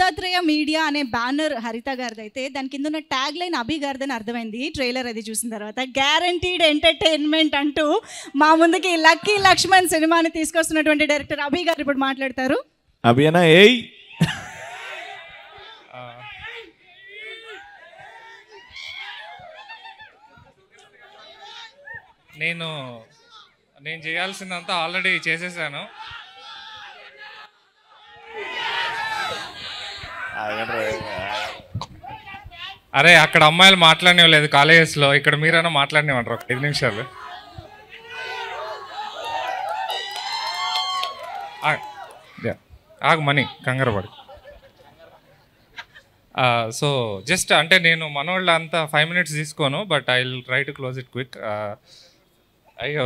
Dattatreya media అనే banner హరిత గారిది అయితే దాని కింద ఉన్న ట్యాగ్ లైన్ అభి గారిదని అర్థమైంది ట్రైలర్ అది చూసిన తర్వాత. గ్యారంటీడ్ ఎంటర్టైన్మెంట్ అంటూ మా ముందుకి లక్కీ లక్ష్మణ్ సినిమాని తీసుకొస్తున్నటువంటి డైరెక్టర్ అభి గారు ఇప్పుడు మాట్లాడతారు. అభినా ఏయ్ నేను చేయాల్సిందంతా ఆల్రెడీ చేసేసాను. అరే అక్కడ అమ్మాయిలు మాట్లాడనివ్వలేదు కాలేజెస్లో, ఇక్కడ మీరైనా మాట్లాడనివ్వంటారు ఒక 5 నిమిషాలు. ఆగు మనీ కంగారు పడి. సో జస్ట్ అంటే నేను మనోళ్ళ అంతా 5 minutes తీసుకోను, but I will try to close it quick. అయ్యో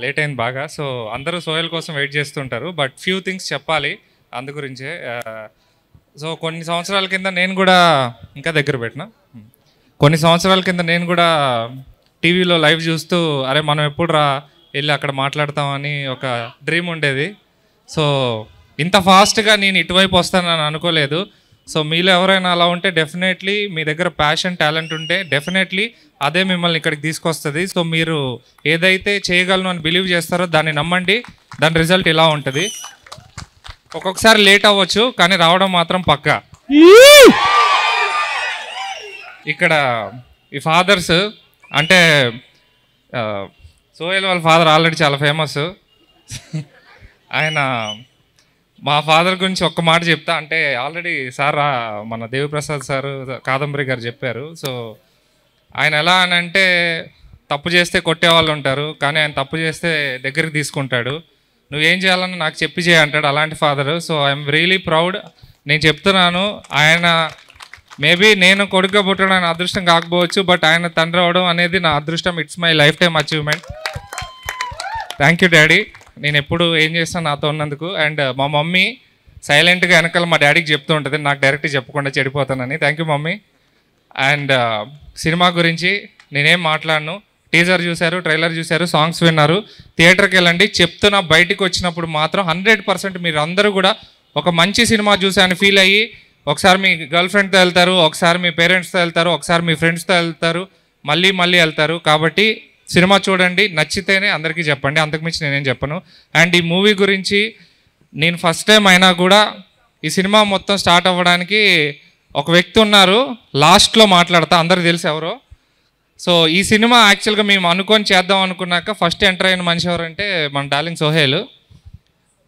లేట్ అయింది బాగా. సో అందరూ సోయల్ కోసం వెయిట్ చేస్తుంటారు, బట్ ఫ్యూ థింగ్స్ చెప్పాలి అందు గురించే. సో కొన్ని సంవత్సరాల కింద నేను కూడా కొన్ని సంవత్సరాల కింద నేను కూడా టీవీలో లైవ్ చూస్తూ అరే మనం ఎప్పుడు వెళ్ళి అక్కడ మాట్లాడతామని ఒక డ్రీమ్ ఉండేది. సో ఇంత ఫాస్ట్గా నేను ఇటువైపు వస్తానని అనుకోలేదు. సో మీలో ఎవరైనా అలా ఉంటే డెఫినెట్లీ మీ దగ్గర ప్యాషన్ టాలెంట్ ఉంటే డెఫినెట్లీ అదే మిమ్మల్ని ఇక్కడికి తీసుకొస్తుంది. సో మీరు ఏదైతే చేయగలను అని బిలీవ్ చేస్తారో దాన్ని నమ్మండి, దాని రిజల్ట్ ఇలా ఉంటుంది. ఒక్కొక్కసారి లేట్ అవ్వచ్చు కానీ రావడం మాత్రం పక్కా. ఇక్కడ ఈ ఫాదర్స్ అంటే సోహెల్ వాళ్ళ ఫాదర్ ఆల్రెడీ చాలా ఫేమస్. ఆయన మా ఫాదర్ గురించి ఒక్క మాట చెప్తా. అంటే ఆల్రెడీ సార్ మన దేవిప్రసాద్ సారు కాదంబరి గారు చెప్పారు. సో ఆయన ఎలా అని అంటే తప్పు చేస్తే కొట్టేవాళ్ళు ఉంటారు, కానీ ఆయన తప్పు చేస్తే దగ్గరికి తీసుకుంటాడు. నువ్వేం చేయాలని నాకు చెప్పి చేయ అంటాడు, అలాంటి father. So I'm really proud. నేను చెప్తున్నాను, ఆయన మేబీ నేను కొడుకుగా పుట్టడం ఆయన అదృష్టం కాకపోవచ్చు, బట్ ఆయన తండ్రి అవడం అనేది నా అదృష్టం. It's my life time achievement. Thank you daddy, నేను ఎప్పుడు ఏం చేస్తాను నాతో ఉన్నందుకు. అండ్ మా మమ్మీ సైలెంట్గా వెనకాల మా డాడీకి చెప్తూ ఉంటుంది, నాకు డైరెక్ట్గా చెప్పకుండా చెడిపోతానని. Thank you mummy. And cinema గురించి నేనేం మాట్లాడను. టీజర్ చూశారు, ట్రైలర్ చూశారు, సాంగ్స్ విన్నారు, థియేటర్కి వెళ్ళండి. చెప్తున్నా బయటికి వచ్చినప్పుడు మాత్రం 100% మీరు అందరూ కూడా ఒక మంచి సినిమా చూసాను ఫీల్ అయ్యి ఒకసారి మీ గర్ల్ ఫ్రెండ్తో వెళ్తారు, ఒకసారి మీ పేరెంట్స్తో వెళ్తారు, ఒకసారి మీ ఫ్రెండ్స్తో వెళ్తారు, మళ్ళీ వెళ్తారు. కాబట్టి సినిమా చూడండి, నచ్చితేనే అందరికీ చెప్పండి, అంతకుమించి నేనేం చెప్పను. అండ్ ఈ మూవీ గురించి నేను ఫస్ట్ టైం అయినా కూడా ఈ సినిమా మొత్తం స్టార్ట్ అవ్వడానికి ఒక వ్యక్తి ఉన్నారు, లాస్ట్లో మాట్లాడతా, అందరికి తెలుసు ఎవరో. సో ఈ సినిమా యాక్చువల్గా మేము అనుకొని చేద్దాం అనుకున్నాక ఫస్ట్ ఎంటర్ అయిన మనిషి ఎవరంటే మన డార్లింగ్ సోహెల్.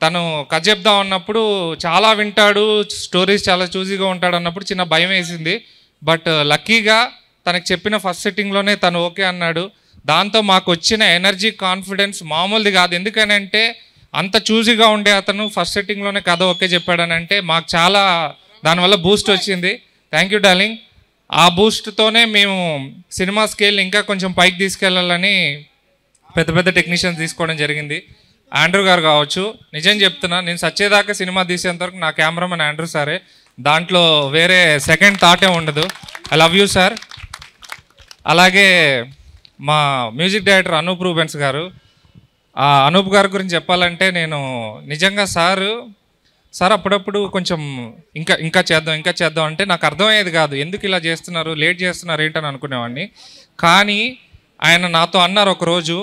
తను కథ చెప్దాం అన్నప్పుడు చాలా వింటాడు, స్టోరీస్ చాలా చూసీగా ఉంటాడు అన్నప్పుడు చిన్న భయం వేసింది. బట్ లక్కీగా తనకు చెప్పిన ఫస్ట్ సెట్టింగ్లోనే తను ఓకే అన్నాడు. దాంతో మాకు వచ్చిన ఎనర్జీ, కాన్ఫిడెన్స్ మామూలుది కాదు. ఎందుకనంటే అంత చూసీగా ఉండే అతను ఫస్ట్ సెట్టింగ్లోనే కథ ఓకే చెప్పాడనంటే మాకు చాలా దానివల్ల బూస్ట్ వచ్చింది. Thank you darling. ఆ బూస్ట్తోనే మేము సినిమా స్కేల్ ఇంకా కొంచెం పైకి తీసుకెళ్ళాలని పెద్ద పెద్ద టెక్నీషియన్స్ తీసుకోవడం జరిగింది. ఆండ్రూ గారు కావచ్చు, నిజం చెప్తున్నా, నేను సచ్చేదాకా సినిమా తీసేంతవరకు నా కెమెరామెన్ ఆండ్రూ సారే, దాంట్లో వేరే సెకండ్ థాటే ఉండదు. I love you sir. అలాగే మా మ్యూజిక్ డైరెక్టర్ అనూప్ రూబెన్స్ గారు. అనూప్ గారి గురించి చెప్పాలంటే నేను నిజంగా సార్ అప్పుడప్పుడు కొంచెం ఇంకా చేద్దాం అంటే నాకు అర్థమయ్యేది కాదు, ఎందుకు ఇలా చేస్తున్నారు, లేట్ చేస్తున్నారు ఏంటని అనుకునేవాడిని. కానీ ఆయన నాతో అన్నారు ఒకరోజు,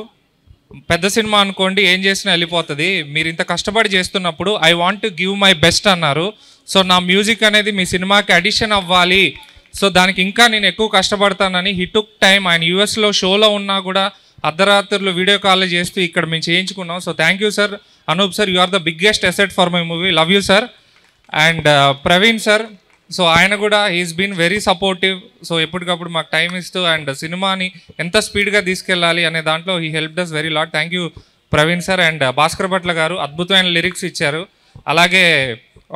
పెద్ద సినిమా అనుకోండి, ఏం చేసినా వెళ్ళిపోతుంది, మీరు ఇంత కష్టపడి చేస్తున్నప్పుడు I want to give my best అన్నారు. సో నా మ్యూజిక్ అనేది మీ సినిమాకి అడిషన్ అవ్వాలి, సో దానికి ఇంకా నేను ఎక్కువ కష్టపడతానని హీ టుక్ టైం. ఆయన యూఎస్లో షోలో ఉన్నా కూడా అర్ధరాత్రులు వీడియో కాల్ చేస్తూ ఇక్కడ మేము చేయించుకున్నాం. So thank you sir. Anoop sir, you are the biggest asset for my movie. Love you sir. And Praveen sir, so ఆయన కూడా he's been very supportive. So ఎప్పటికప్పుడు మాకు టైం ఇస్తూ అండ్ సినిమాని ఎంత స్పీడ్గా తీసుకెళ్ళాలి అనే దాంట్లో he helped us very lot. Thank you Praveen sir. And Bhaskar Bhatla garu అద్భుతమైన లిరిక్స్ ఇచ్చారు. అలాగే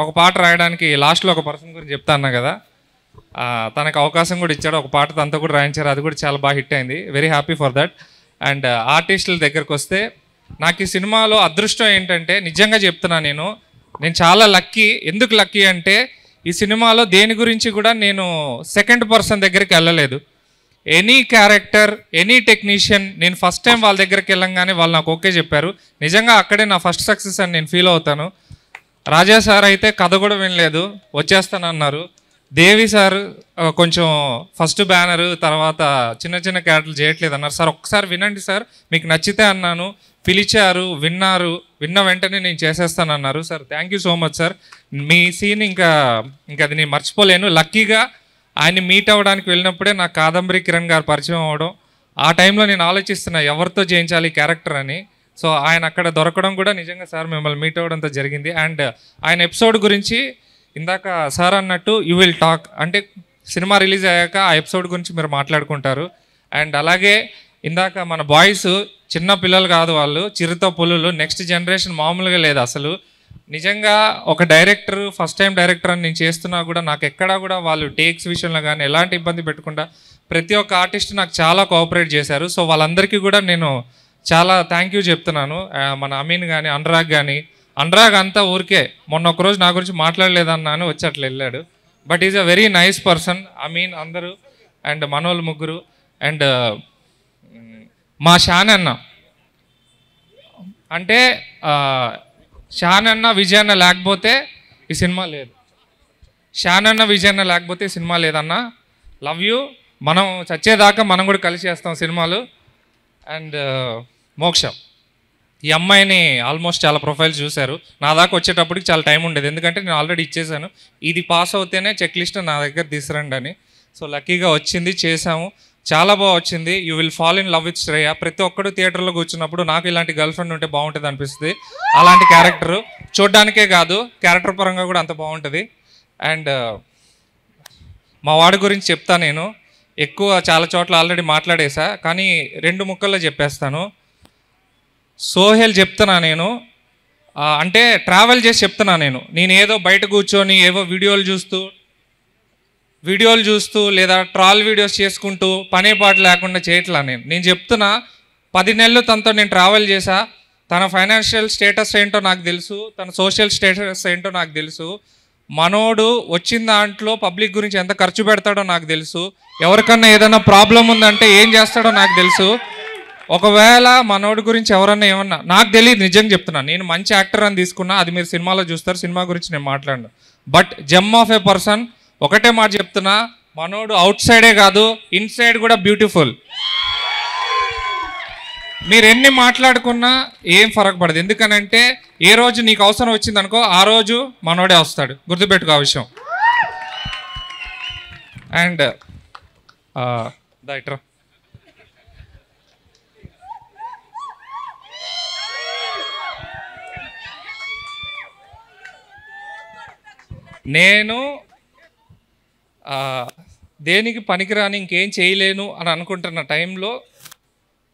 ఒక పాట రాయడానికి లాస్ట్లో ఒక పర్సన్ గురించి చెప్తా అన్నా కదా, తనకు అవకాశం కూడా ఇచ్చాడు, ఒక పాట తనతో కూడా రాయించారు, అది కూడా చాలా బాగా హిట్ అయింది. Very happy for that. And ఆర్టిస్టుల దగ్గరకు వస్తే నాకు ఈ సినిమాలో అదృష్టం ఏంటంటే నిజంగా చెప్తున్నా, నేను చాలా లక్కీ. ఎందుకు లక్కీ అంటే ఈ సినిమాలో దేని గురించి కూడా నేను సెకండ్ పర్సన్ దగ్గరికి వెళ్ళలేదు. ఎనీ క్యారెక్టర్, ఎనీ టెక్నీషియన్, నేను ఫస్ట్ టైం వాళ్ళ దగ్గరికి వెళ్ళంగానే వాళ్ళు నాకు ఓకే చెప్పారు. నిజంగా అక్కడే నా ఫస్ట్ సక్సెస్ అని నేను ఫీల్ అవుతాను. రాజా సార్ అయితే కథ కూడా వినలేదు, వచ్చేస్తానన్నారు. దేవి సార్ కొంచెం ఫస్ట్ బ్యానరు, తర్వాత చిన్న చిన్న క్యారెక్టర్లు చేయట్లేదు అన్నారు. సార్ ఒక్కసారి వినండి సార్, మీకు నచ్చితే అన్నాను. పిలిచారు, విన్నారు, విన్న వెంటనే నేను చేసేస్తానన్నారు. Sir thank you so much sir. మీ సీన్ ఇంకా అది నేను మర్చిపోలేను. లక్కీగా ఆయన్ని మీట్ అవ్వడానికి వెళ్ళినప్పుడే నాకు కాదంబరి కిరణ్ గారు పరిచయం అవ్వడం. ఆ టైంలో నేను ఆలోచిస్తున్నా ఎవరితో చేయించాలి ఈ క్యారెక్టర్ అని. సో ఆయన అక్కడ దొరకడం కూడా నిజంగా సార్ మిమ్మల్ని మీట్ అవ్వడంతో జరిగింది. అండ్ ఆయన ఎపిసోడ్ గురించి ఇందాక సార్ అన్నట్టు యూ విల్ టాక్, అంటే సినిమా రిలీజ్ అయ్యాక ఆ ఎపిసోడ్ గురించి మీరు మాట్లాడుకుంటారు. అండ్ అలాగే ఇందాక మన బాయ్స్ చిన్న పిల్లలు కాదు, వాళ్ళు చిరుత పులులు, నెక్స్ట్ జనరేషన్ మామూలుగా లేదు అసలు. నిజంగా ఒక డైరెక్టర్, ఫస్ట్ టైం డైరెక్టర్ అని నేను చేస్తున్నా కూడా నాకు ఎక్కడా కూడా వాళ్ళు టేక్స్ విషయంలో కానీ ఎలాంటి ఇబ్బంది పెట్టకుండా ప్రతి ఒక్క ఆర్టిస్ట్ నాకు చాలా కోఆపరేట్ చేశారు. సో వాళ్ళందరికీ కూడా నేను చాలా థ్యాంక్ యూ చెప్తున్నాను. మన అమీన్ కానీ, అనురాగ్ కానీ, అనురాగ్ అంతా ఊరికే మొన్న ఒకరోజు నా గురించి మాట్లాడలేదన్నాను, వచ్చి అట్లా వెళ్ళాడు. But is a very nice person. Ameen అందరూ అండ్ మనోళ్ళు ముగ్గురు. అండ్ మా షాన్ అన్న అంటే షాన్ అన్న విజయన్న లేకపోతే ఈ సినిమా లేదు. షాన్ అన్న విజయన్న లేకపోతే ఈ సినిమా లేదన్న. Love you. మనం చచ్చేదాకా మనం కూడా కలిసి చేస్తాం సినిమాలు. అండ్ మోక్ష, ఈ అమ్మాయిని ఆల్మోస్ట్ చాలా ప్రొఫైల్స్ చూశారు. నా దాకా వచ్చేటప్పటికి చాలా టైం ఉండేది, ఎందుకంటే నేను ఆల్రెడీ ఇచ్చేసాను. ఇది పాస్ అవుతేనే చెక్ లిస్ట్ నా దగ్గర తీసుకురండి అని. సో లక్కీగా వచ్చింది, చేసాము, చాలా బాగా వచ్చింది. You will fall in love with Shreya. ప్రతి ఒక్కడు థియేటర్లో కూర్చున్నప్పుడు నాకు ఇలాంటి గర్ల్ ఫ్రెండ్ ఉంటే బాగుంటుంది అనిపిస్తుంది. అలాంటి క్యారెక్టరు చూడ్డానికే కాదు, క్యారెక్టర్ పరంగా కూడా అంత బాగుంటుంది. అండ్ మా వాడి గురించి చెప్తా. నేను ఎక్కువ చాలా చోట్ల ఆల్రెడీ మాట్లాడేసా, కానీ 2 ముక్కల్లో చెప్పేస్తాను. సోహెల్ చెప్తున్నా నేను, అంటే ట్రావెల్ చేసి చెప్తున్నా నేను ఏదో బయట కూర్చొని ఏవో వీడియోలు చూస్తూ లేదా ట్రాల్ వీడియోస్ చేసుకుంటూ పనే పాట లేకుండా చేయట్లా. నేను చెప్తున్నా, 10 నెలలు తనతో నేను ట్రావెల్ చేశా. తన ఫైనాన్షియల్ స్టేటస్ ఏంటో నాకు తెలుసు, తన సోషల్ స్టేటస్ ఏంటో నాకు తెలుసు. మనోడు వచ్చిన దాంట్లో పబ్లిక్ గురించి ఎంత ఖర్చు పెడతాడో నాకు తెలుసు. ఎవరికన్నా ఏదైనా ప్రాబ్లం ఉందంటే ఏం చేస్తాడో నాకు తెలుసు. ఒకవేళ మనోడి గురించి ఎవరన్నా ఏమన్నా నాకు తెలియదు, నిజంగా చెప్తున్నా. నేను మంచి యాక్టర్ అని తీసుకున్నా, అది మీరు సినిమాలో చూస్తారు. సినిమా గురించి నేను మాట్లాడను. But gem of A person. ఒకటే మాట చెప్తున్నా, మనోడు అవుట్ సైడే కాదు, ఇన్సైడ్ కూడా బ్యూటిఫుల్. మీరు ఎన్ని మాట్లాడుకున్నా ఏం ఫరక్ పడదు. ఎందుకనంటే ఏ రోజు నీకు అవసరం వచ్చిందనుకో ఆ రోజు మనోడే వస్తాడు, గుర్తుపెట్టుకో ఆ విషయం. అండ్ దైట్రా నేను దేనికి పనికిరాని ఇంకేం చేయలేను అని అనుకుంటున్న టైంలో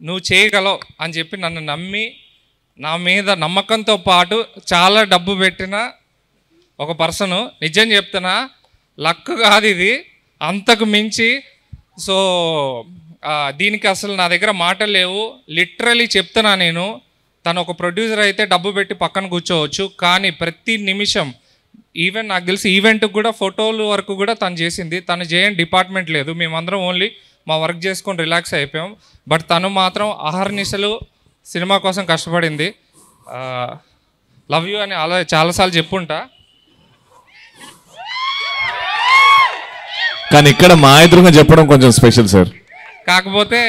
నువ్వు చేయగలవు అని చెప్పి నన్ను నమ్మి నా మీద నమ్మకంతో పాటు చాలా డబ్బు పెట్టిన ఒక పర్సను. నిజం చెప్తున్నా, లక్ కాదు ఇది, అంతకు మించి. సో దీనికి అసలు నా దగ్గర మాటలు లేవు. లిటరలీ చెప్తున్నా నేను, తను ఒక ప్రొడ్యూసర్ అయితే డబ్బు పెట్టి పక్కన కూర్చోవచ్చు, కానీ ప్రతి నిమిషం ఈవెన్ నాకు తెలిసి ఈవెంట్కి కూడా ఫోటోలు వరకు కూడా తను చేసింది. తను చేయని డిపార్ట్మెంట్ లేదు. మేమందరం ఓన్లీ మా వర్క్ చేసుకొని రిలాక్స్ అయిపోయాం. బట్ తను మాత్రం అహర్నిశలు సినిమా కోసం కష్టపడింది. లవ్ యూ అని అలా చాలాసార్లు చెప్పుంటా, కానీ ఇక్కడ మా ఎదురుగా చెప్పడం కొంచెం స్పెషల్ సార్. కాకపోతే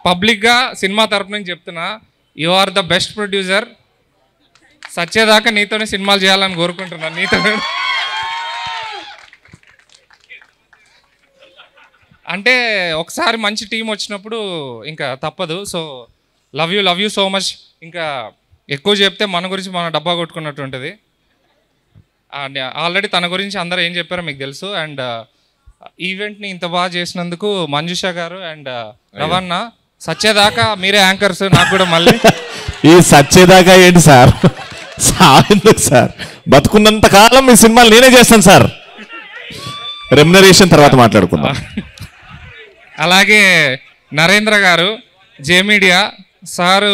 పబ్లిక్గా సినిమా తరపు నుంచి చెప్తున్నా, you are the best producer. సచ్చేదాకా నీతోనే సినిమాలు చేయాలని కోరుకుంటున్నాను. నీతో అంటే ఒకసారి మంచి టీం వచ్చినప్పుడు ఇంకా తప్పదు. So love you so much. ఇంకా ఎక్కువ చెప్తే మన గురించి మన డబ్బా కొట్టుకున్నట్టు ఉంటుంది. ఆల్రెడీ తన గురించి అందరూ ఏం చెప్పారో మీకు తెలుసు. అండ్ ఈవెంట్ని ఇంత బాగా చేసినందుకు మంజుష గారు అండ్ రవణ, సచ్చేదాకా మీరే యాంకర్స్. నాకు కూడా మళ్ళీ ఈ సచ్చేదాకా ఏంటి సార్, ఎందుకు సార్, బతుకున్నంత కాలం మీ సినిమాలు నేనే చేస్తాను సార్. రెమ్యునరేషన్ తర్వాత మాట్లాడుకుందాం. అలాగే నరేంద్ర గారు, జే మీడియా సారు,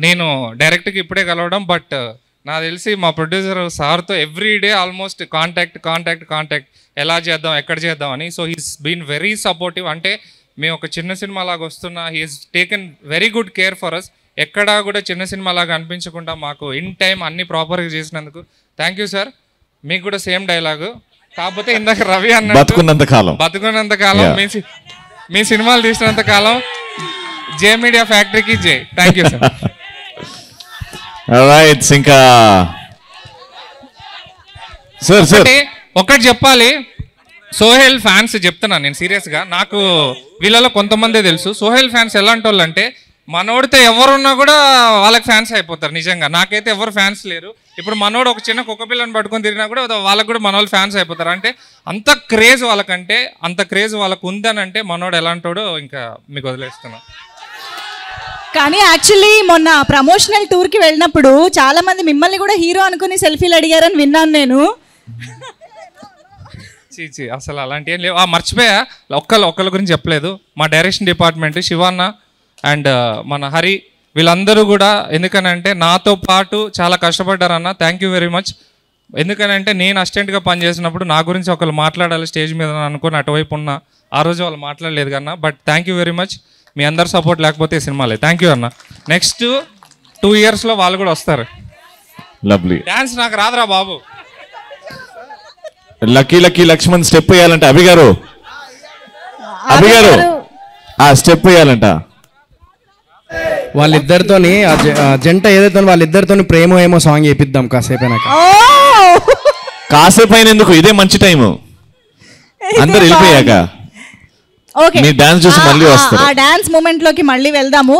నేను డైరెక్ట్గా ఇప్పుడే కలవడం, బట్ నాకు తెలిసి మా ప్రొడ్యూసర్ సార్తో ఎవ్రీడే ఆల్మోస్ట్ కాంటాక్ట్ ఎలా చేద్దాం, ఎక్కడ చేద్దాం అని. So he's been very supportive. అంటే మేము ఒక చిన్న సినిమా లాగా వస్తున్నా, he's taken very good care for us. ఎక్కడా కూడా చిన్న సినిమా లాగా అనిపించకుండా మాకు ఇన్ టైం అన్ని ప్రాపర్గా చేసినందుకు థ్యాంక్ యూ సార్. మీకు కూడా సేమ్ డైలాగు, కాకపోతే ఇందాక రవి అన్న బతుకున్నంత కాలం మీ సినిమాలు తీసినంత కాలం జే మీడియా ఫ్యాక్టరీకి జై. Thank you sir. రైట్, ఇంకా సార్ ఒకటి చెప్పాలి, సోహెల్ ఫ్యాన్స్ చెప్తున్నాను నేను సీరియస్గా. నాకు వీళ్ళలో కొంతమందే తెలుసు సోహెల్ ఫ్యాన్స్ ఎలాంటి వాళ్ళు అంటే, మనోడితే ఎవరున్నా కూడా వాళ్ళకి ఫ్యాన్స్ అయిపోతారు. నిజంగా నాకైతే ఎవరు ఫ్యాన్స్ లేరు. ఇప్పుడు మనోడు ఒక చిన్న కుక్క పిల్లని పట్టుకొని తిరిగినా కూడా వాళ్ళకి కూడా మన వాళ్ళు ఫ్యాన్స్ అయిపోతారు. అంటే అంత క్రేజ్ వాళ్ళకంటే, అంత క్రేజ్ వాళ్ళకు ఉందని అంటే మనోడు ఎలాంటోడో ఇంకా మీకు వదిలేస్తున్నా. కానీ యాక్చువల్లీ మొన్న ప్రమోషనల్ టూర్కి వెళ్ళినప్పుడు చాలా మంది మిమ్మల్ని కూడా హీరో అనుకుని సెల్ఫీలు అడిగారని విన్నాను నేను. చీ అసలు అలాంటి ఏం లేవు. మర్చిపోయా, ఒక్కళ్ళ గురించి చెప్పలేదు. మా డైరెక్షన్ డిపార్ట్మెంట్ శివాన్న అండ్ మన హరి వీళ్ళందరూ కూడా, ఎందుకనంటే నాతో పాటు చాలా కష్టపడ్డారన్న. Thank you very much. ఎందుకనంటే నేను అసిస్టెంట్గా పనిచేసినప్పుడు నా గురించి ఒకళ్ళు మాట్లాడాలి స్టేజ్ మీద అనుకుని అటువైపు ఉన్నా. ఆ రోజు వాళ్ళు మాట్లాడలేదు కన్నా. But thank you very much. మీ అందరు సపోర్ట్ లేకపోతే సినిమాలే. థ్యాంక్ యూ అన్న. నెక్స్ట్ 2 yearsలో వాళ్ళు కూడా వస్తారు. లవ్లీ. డాన్స్ నాకు రాదురా బాబు. లక్కీ లక్ష్మణ్ స్టెప్ వేయాలంట. అభి గారు ఆ స్టెప్ వేయాలంట. వాళ్ళిద్దరితోని జంట ఏదైతే వాళ్ళిద్దరితోని ప్రేమ ఏమో సాంగ్ చేపిద్దాం కాసేపు అయినాక. కాసేపు అయినందుకు ఇదే మంచి టైము. అందరు వెళ్ళిపోయాక మీ డాన్స్ చూసి మళ్ళీ వస్తారు. ఆ డాన్స్ మూమెంట్ లోకి మళ్ళీ వెళ్దాము.